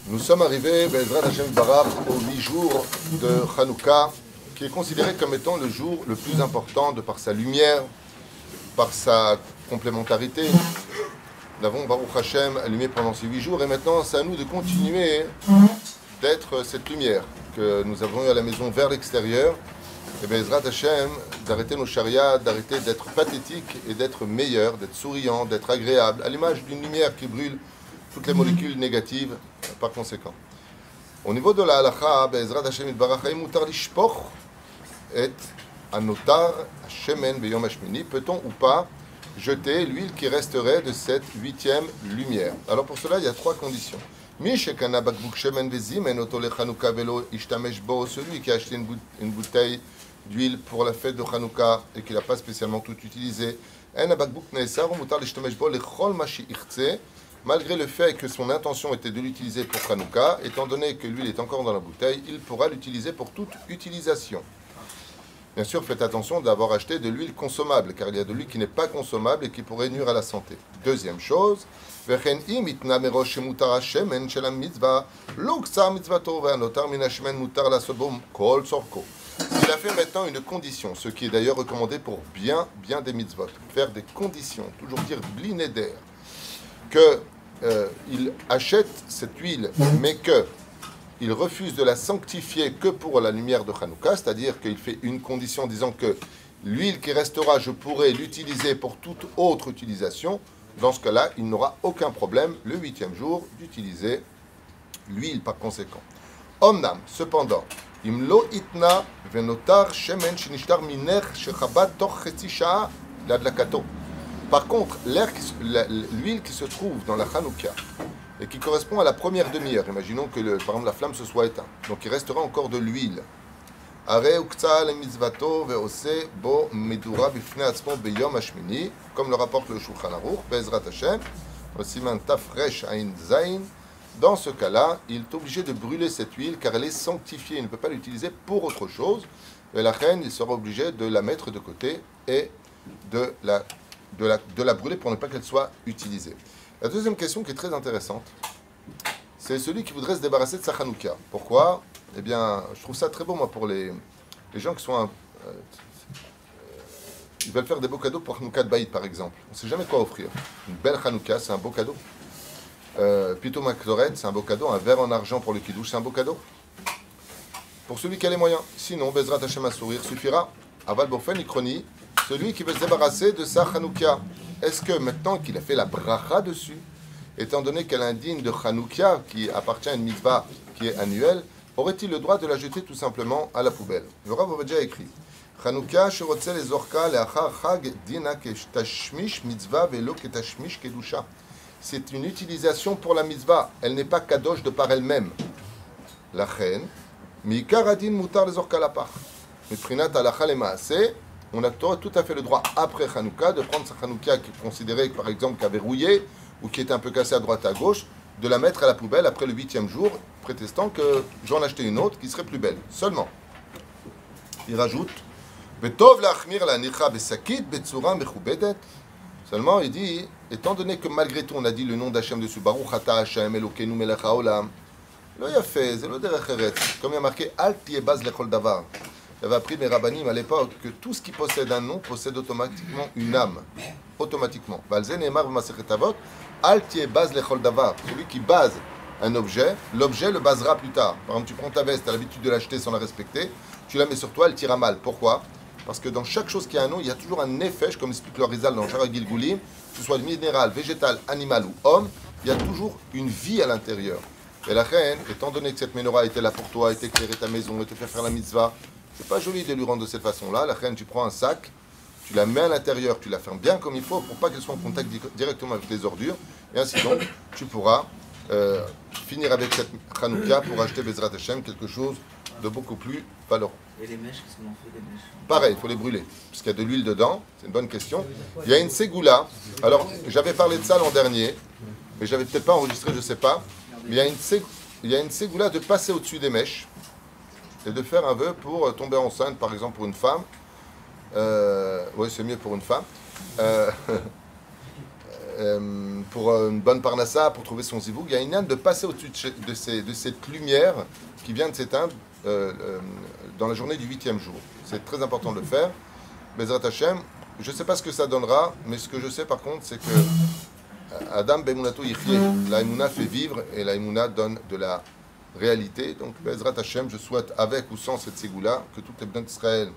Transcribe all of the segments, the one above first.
Nous sommes arrivés, Bezrat Hashem Barach, aux 8 jours de Hanouka, qui est considéré comme étant le jour le plus important de par sa lumière, par sa complémentarité. Nous avons Baruch Hashem allumé pendant ces 8 jours et maintenant c'est à nous de continuer d'être cette lumière que nous avons eue à la maison vers l'extérieur. Et Bezrat Hashem, d'arrêter nos chariots, d'arrêter d'être pathétique et d'être meilleur, d'être souriant, d'être agréable, à l'image d'une lumière qui brûle toutes les molécules négatives par conséquent. Au niveau de la halakha, Bezrat Hashem Yitbarach mutar lishpoch et anotar shemen beyom hashmini, peut-on ou pas jeter l'huile qui resterait de cette 8e lumière? Alors pour cela, il y a 3 conditions. Celui qui a acheté une bouteille d'huile pour la fête de Hanouka et qui n'a pas spécialement tout utilisé, malgré le fait que son intention était de l'utiliser pour Hanouka, étant donné que l'huile est encore dans la bouteille, il pourra l'utiliser pour toute utilisation. Bien sûr, faites attention d'avoir acheté de l'huile consommable, car il y a de l'huile qui n'est pas consommable et qui pourrait nuire à la santé. Deuxième chose, s'il a fait maintenant une condition, ce qui est d'ailleurs recommandé pour bien des mitzvot, faire des conditions, toujours dire blineder, qu'il achète cette huile, mais qu'il refuse de la sanctifier que pour la lumière de Hanouka, c'est-à-dire qu'il fait une condition disant que l'huile qui restera, je pourrai l'utiliser pour toute autre utilisation. Dans ce cas-là, il n'aura aucun problème le 8e jour d'utiliser l'huile par conséquent. Omnam, cependant, imlo itna venotar shemen shinishtar miner shechabat toch chetzi sha'a ladlakato. Par contre, l'huile qui se trouve dans la Hanouka et qui correspond à la première demi-heure, imaginons que par exemple la flamme se soit éteinte, donc il restera encore de l'huile. Comme le rapporte le Shulchan Aruch, Bezrat Hashem, dans ce cas-là, il est obligé de brûler cette huile car elle est sanctifiée, il ne peut pas l'utiliser pour autre chose. Et la reine, il sera obligé de la mettre de côté et de la brûler pour ne pas qu'elle soit utilisée. La deuxième question qui est très intéressante, c'est celui qui voudrait se débarrasser de sa Hanouka. Pourquoi? Eh bien, je trouve ça très beau, moi, pour les gens qui sont... ils veulent faire des beaux cadeaux pour Hanouka de Baïd, par exemple. On ne sait jamais quoi offrir. Une belle Hanouka, c'est un beau cadeau. Pito Maktoret, c'est un beau cadeau. Un verre en argent pour le kidouche, c'est un beau cadeau. Pour celui qui a les moyens. Sinon, Bezrat Hashem à sourire suffira. Aval Bofen Ikroni, celui qui veut se débarrasser de sa Hanouka. Est-ce que maintenant qu'il a fait la bracha dessus, étant donné qu'elle indigne de Hanouka, qui appartient à une mitzvah qui est annuelle, aurait-il le droit de la jeter tout simplement à la poubelle? Le Rav Ovadia a écrit Hanouka shirotze lezorka leachar chag dina ketashmish mitzvah velo ketashmish kedusha. C'est une utilisation pour la mitzvah. Elle n'est pas kadosh de par elle-même. La chen mikar adin mutar lezorka lapach. Miprinat halacha lemaaseh. On a tout à fait le droit, après Hanouka, de prendre sa Hanouka qui est considérée, par exemple, qui avait rouillé ou qui était un peu cassée à droite à gauche, de la mettre à la poubelle après le 8e jour, prétestant que j'en achetais une autre qui serait plus belle. Seulement, il rajoute seulement, il dit, étant donné que malgré tout, on a dit le nom d'Hachem dessus, Baruch Ata Hashem Elokeinu Melech Haolam, lo yafeh, c'est lo derech eretz, comme il y a marqué, Al tiebaz lechol davar. J'avais appris mes rabbanim à l'époque que tout ce qui possède un nom possède automatiquement une âme. Automatiquement. Celui qui base un objet, l'objet le basera plus tard. Par exemple, tu prends ta veste, tu as l'habitude de l'acheter sans la respecter, tu la mets sur toi, elle tira mal. Pourquoi? Parce que dans chaque chose qui a un nom, il y a toujours un effet, comme explique le Rizal dans Shara Gilgulim, que ce soit minéral, végétal, animal ou homme, il y a toujours une vie à l'intérieur. Et la reine, étant donné que cette menorah était là pour toi, était éclairée ta maison, et te faire la mitzvah, c'est pas joli de lui rendre de cette façon-là. La reine, tu prends un sac, tu la mets à l'intérieur, tu la fermes bien comme il faut pour pas qu'elle soit en contact directement avec les ordures. Et ainsi donc, tu pourras finir avec cette Hanouka pour acheter Bezrat Hashem quelque chose de beaucoup plus valeureux. Et les mèches, qu'est-ce qu'on en fait des mèches? Pareil, il faut les brûler, parce qu'il y a de l'huile dedans. C'est une bonne question. Il y a une ségoula. Alors, j'avais parlé de ça l'an dernier, mais j'avais peut-être pas enregistré, je sais pas. Mais il y a une ségoula de passer au-dessus des mèches et de faire un vœu pour tomber enceinte, par exemple pour une femme. Oui, c'est mieux pour une femme. pour une bonne parnassa, pour trouver son zivoug, il y a une âne de passer au-dessus de cette lumière qui vient de s'éteindre dans la journée du 8e jour. C'est très important de le faire. Bezrat Hashem, je ne sais pas ce que ça donnera, mais ce que je sais par contre, c'est que Adam Bemunato Yichye, la Emouna fait vivre et la Emouna donne de la réalité. Donc Bezrat Hashem, je souhaite avec ou sans cette ségoula que toutes les Bnei Israël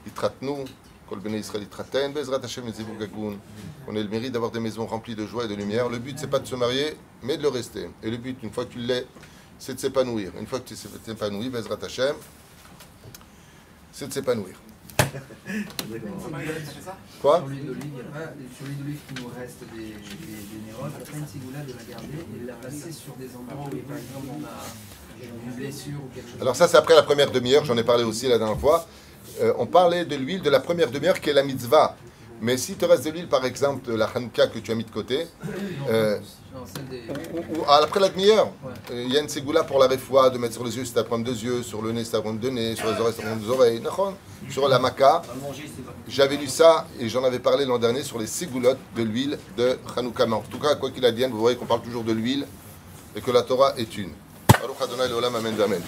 yitratnu, kol Bnei Israël yitraten, Bezrat Hashem et Zivug Gagoun, qu'on ait le mérite d'avoir des maisons remplies de joie et de lumière. Le but, c'est pas de se marier, mais de le rester. Et le but, une fois que tu l'es, c'est de s'épanouir. Une fois que tu t'es épanoui, Bezrat Hashem, c'est de s'épanouir. Quoi? Sur l'huile d'olive qui nous reste des nérodes, après une cigoula de la garder et de la passer sur des endroits où, par exemple, on a une blessure ou quelque chose. Alors ça, c'est après la première demi-heure, j'en ai parlé aussi la dernière fois. On parlait de l'huile de la première demi-heure qui est la mitzvah. Mais si te reste de l'huile, par exemple, de la Hanouka que tu as mis de côté, ou après la demi-heure, il y a une ségoula pour la réfoua, de mettre sur les yeux, c'est un problème de yeux, sur le nez, c'est un problème de nez, sur les oreilles, c'est un problème des oreilles, sur la maca. J'avais lu ça et j'en avais parlé l'an dernier sur les ségoulottes de l'huile de Hanouka. En tout cas, quoi qu'il advienne, vous voyez qu'on parle toujours de l'huile et que la Torah est une. Baruch Adonai Leolam, amen, amen.